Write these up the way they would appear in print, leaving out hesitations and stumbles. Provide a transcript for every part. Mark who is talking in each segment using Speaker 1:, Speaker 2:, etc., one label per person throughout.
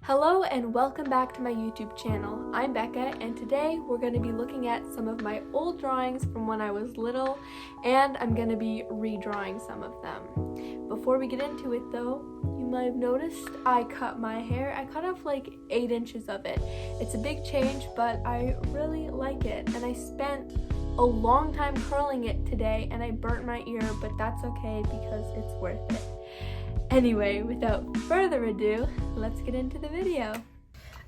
Speaker 1: Hello and welcome back to my YouTube channel. I'm Becca and today we're going to be looking at some of my old drawings from when I was little, and I'm going to be redrawing some of them. Before we get into it though, you might have noticed I cut my hair. I cut off like 8 inches of it. It's a big change, but I really like it, and I spent a long time curling it today and I burnt my ear, but that's okay because it's worth it. Anyway, without further ado, let's get into the video.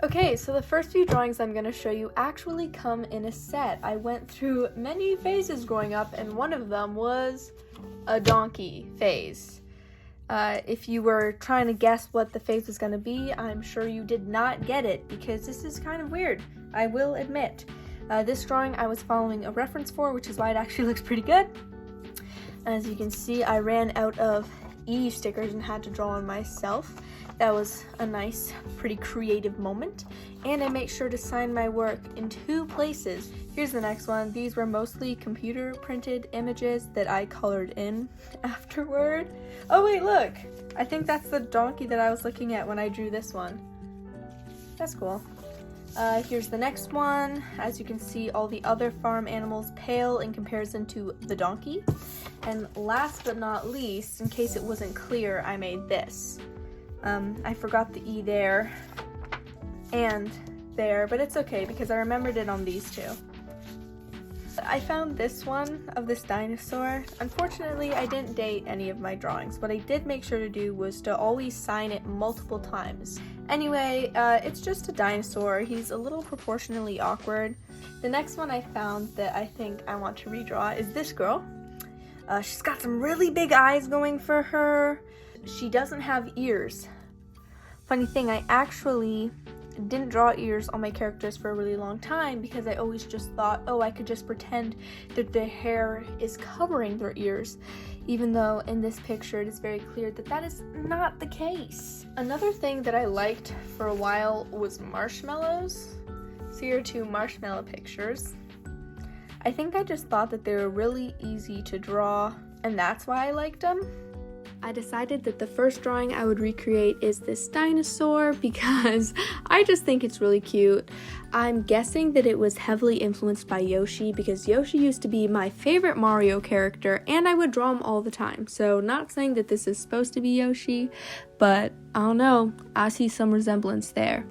Speaker 1: Okay, so the first few drawings I'm going to show you actually come in a set. I went through many phases growing up, and one of them was a donkey phase. If you were trying to guess what the phase was going to be, I'm sure you did not get it, because this is kind of weird, I will admit. This drawing I was following a reference for, which is why it actually looks pretty good. As you can see, I ran out of stickers and had to draw on myself. That was a nice, pretty creative moment. And I made sure to sign my work in 2 places. Here's the next one. These were mostly computer printed images that I colored in afterward. Oh wait, look! I think that's the donkey that I was looking at when I drew this one. That's cool. Here's the next one. As you can see, all the other farm animals pale in comparison to the donkey. And last but not least, in case it wasn't clear, I made this. I forgot the E there and there, but it's okay because I remembered it on these 2. I found this one of this dinosaur. Unfortunately, I didn't date any of my drawings. What I did make sure to do was to always sign it multiple times. Anyway, it's just a dinosaur. He's a little proportionally awkward. The next one I found that I think I want to redraw is this girl. She's got some really big eyes going for her. She doesn't have ears. Funny thing, I actually didn't draw ears on my characters for a really long time because I always just thought, oh, I could just pretend that the hair is covering their ears, even though in this picture it is very clear that that is not the case. Another thing that I liked for a while was marshmallows. So here are 2 marshmallow pictures. I think I just thought that they were really easy to draw, and that's why I liked them. I decided that the first drawing I would recreate is this dinosaur because I just think it's really cute. I'm guessing that it was heavily influenced by Yoshi because Yoshi used to be my favorite Mario character and I would draw him all the time. So not saying that this is supposed to be Yoshi, but I don't know, I see some resemblance there.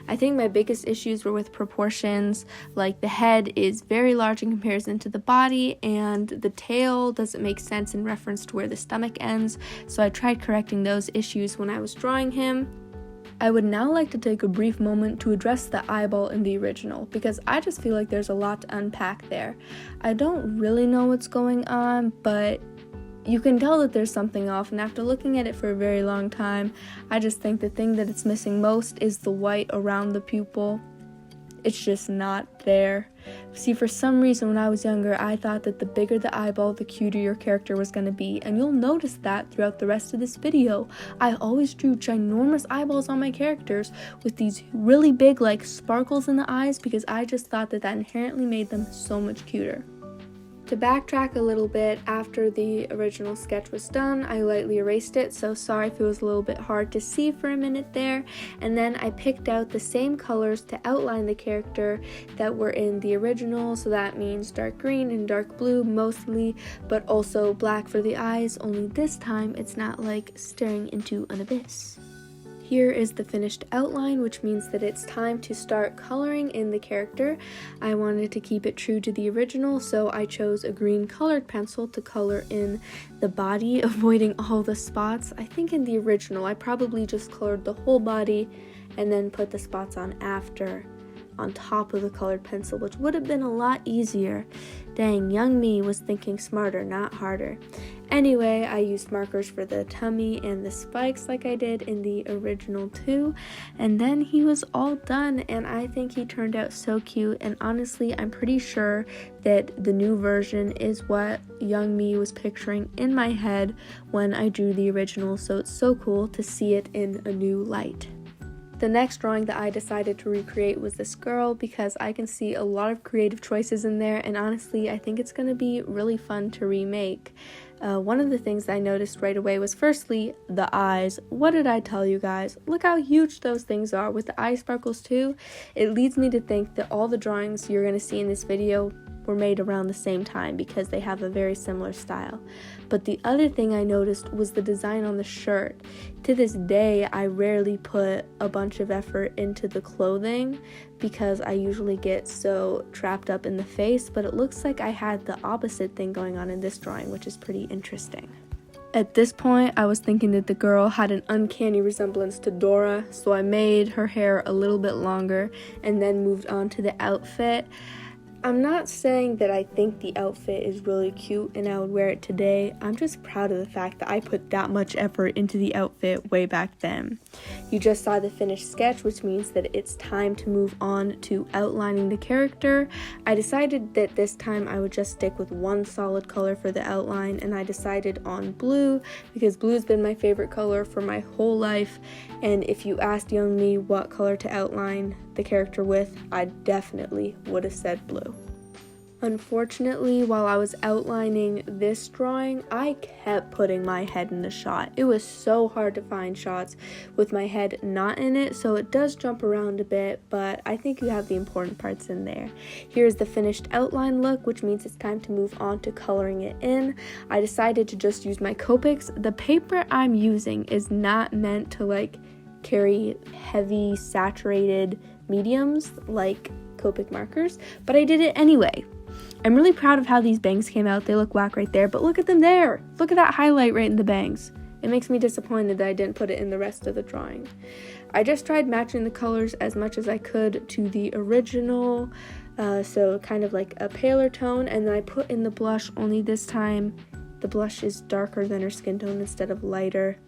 Speaker 1: I think my biggest issues were with proportions, like the head is very large in comparison to the body and the tail doesn't make sense in reference to where the stomach ends, so I tried correcting those issues when I was drawing him. I would now like to take a brief moment to address the eyeball in the original because I just feel like there's a lot to unpack there. I don't really know what's going on, but you can tell that there's something off, and after looking at it for a very long time, I just think the thing that it's missing most is the white around the pupil. It's just not there. See, for some reason when I was younger, I thought that the bigger the eyeball, the cuter your character was going to be, and you'll notice that throughout the rest of this video. I always drew ginormous eyeballs on my characters with these really big like sparkles in the eyes because I just thought that that inherently made them so much cuter. To backtrack a little bit, after the original sketch was done, I lightly erased it, so sorry if it was a little bit hard to see for a minute there, and then I picked out the same colors to outline the character that were in the original, so that means dark green and dark blue mostly, but also black for the eyes, only this time it's not like staring into an abyss. Here is the finished outline, which means that it's time to start coloring in the character. I wanted to keep it true to the original, so I chose a green colored pencil to color in the body, avoiding all the spots. I think in the original, I probably just colored the whole body and then put the spots on after, on top of the colored pencil, which would have been a lot easier. Dang, young me was thinking smarter, not harder. Anyway, I used markers for the tummy and the spikes like I did in the original too, and then he was all done, and I think he turned out so cute, and honestly, I'm pretty sure that the new version is what young me was picturing in my head when I drew the original, so it's so cool to see it in a new light. The next drawing that I decided to recreate was this girl because I can see a lot of creative choices in there, and honestly I think it's going to be really fun to remake. One of the things I noticed right away was firstly the eyes. What did I tell you guys? Look how huge those things are with the eye sparkles too. It leads me to think that all the drawings you're going to see in this video were made around the same time because they have a very similar style. But the other thing I noticed was the design on the shirt. To this day, I rarely put a bunch of effort into the clothing because I usually get so trapped up in the face, but it looks like I had the opposite thing going on in this drawing, which is pretty interesting. At this point, I was thinking that the girl had an uncanny resemblance to Dora, so I made her hair a little bit longer and then moved on to the outfit. I'm not saying that I think the outfit is really cute and I would wear it today. I'm just proud of the fact that I put that much effort into the outfit way back then. You just saw the finished sketch, which means that it's time to move on to outlining the character. I decided that this time I would just stick with one solid color for the outline, and I decided on blue because blue's been my favorite color for my whole life, and if you asked young me what color to outline the character with, I definitely would have said blue. Unfortunately, while I was outlining this drawing, I kept putting my head in the shot. It was so hard to find shots with my head not in it, so it does jump around a bit, but I think you have the important parts in there. Here's the finished outline look, which means it's time to move on to coloring it in. I decided to just use my Copics. The paper I'm using is not meant to carry heavy saturated mediums like Copic markers, but I did it anyway. I'm really proud of how these bangs came out. They look whack right there, but look at them there. Look at that highlight right in the bangs. It makes me disappointed that I didn't put it in the rest of the drawing. I just tried matching the colors as much as I could to the original, so kind of like a paler tone, and then I put in the blush, only this time the blush is darker than her skin tone instead of lighter.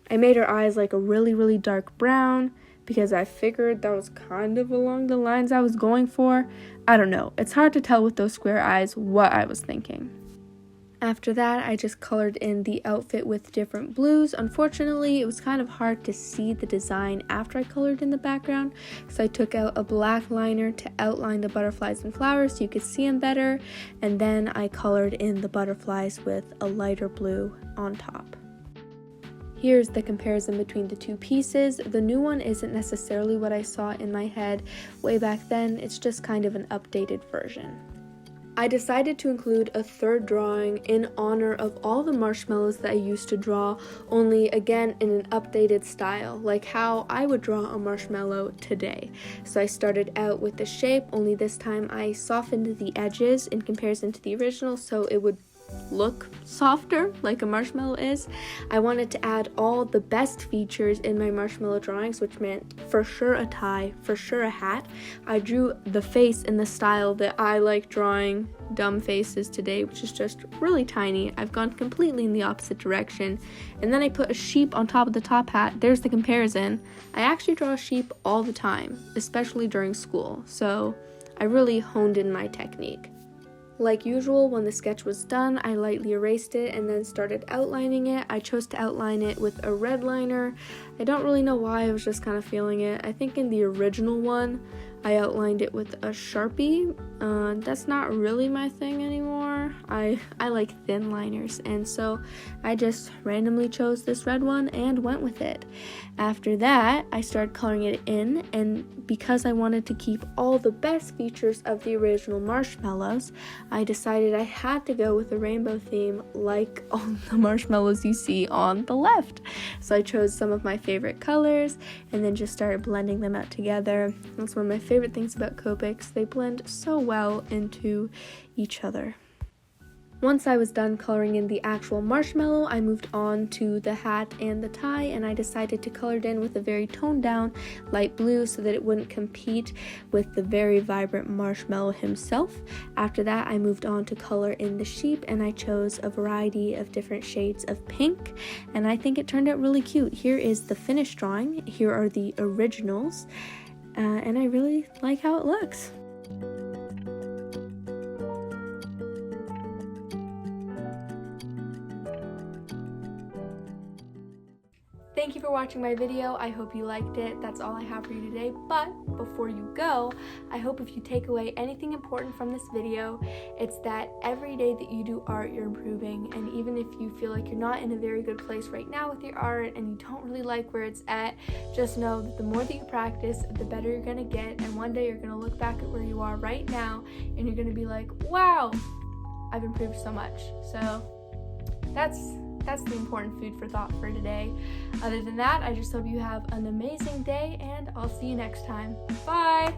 Speaker 1: I made her eyes like a really, really dark brown because I figured that was kind of along the lines I was going for. I don't know. It's hard to tell with those square eyes what I was thinking. After that, I just colored in the outfit with different blues. Unfortunately, it was kind of hard to see the design after I colored in the background, so I took out a black liner to outline the butterflies and flowers so you could see them better, and then I colored in the butterflies with a lighter blue on top. Here's the comparison between the two pieces. The new one isn't necessarily what I saw in my head way back then, it's just kind of an updated version. I decided to include a third drawing in honor of all the marshmallows that I used to draw, only again in an updated style, like how I would draw a marshmallow today. So I started out with the shape, only this time I softened the edges in comparison to the original so it would look softer like a marshmallow is. I wanted to add all the best features in my marshmallow drawings, which meant for sure a tie, for sure a hat. I drew the face in the style that I like drawing dumb faces today, which is just really tiny. I've gone completely in the opposite direction. And then I put a sheep on top of the top hat. There's the comparison. I actually draw a sheep all the time, especially during school, so I really honed in my technique. Like usual, when the sketch was done, I lightly erased it and then started outlining it. I chose to outline it with a red liner. I don't really know why, I was just kind of feeling it. I think in the original one, I outlined it with a Sharpie. That's not really my thing anymore. I like thin liners, and so I just randomly chose this red one and went with it. After that, I started coloring it in, and because I wanted to keep all the best features of the original marshmallows, I decided I had to go with a rainbow theme like all the marshmallows you see on the left. So I chose some of my favorite colors and then just started blending them out together. That's one of my favorite things about Copics. They blend so well into each other. Once I was done coloring in the actual marshmallow, I moved on to the hat and the tie, and I decided to color it in with a very toned down light blue so that it wouldn't compete with the very vibrant marshmallow himself. After that, I moved on to color in the sheep, and I chose a variety of different shades of pink, and I think it turned out really cute. Here is the finished drawing. Here are the originals, and I really like how it looks. thank you for watching my video. I hope you liked it. That's all I have for you today. But before you go, I hope if you take away anything important from this video, it's that every day that you do art, you're improving. And even if you feel like you're not in a very good place right now with your art and you don't really like where it's at, just know that the more that you practice, the better you're gonna get. And one day you're gonna look back at where you are right now and you're gonna be like, wow, I've improved so much. So that's the important food for thought for today. Other than that, I just hope you have an amazing day, and I'll see you next time. Bye!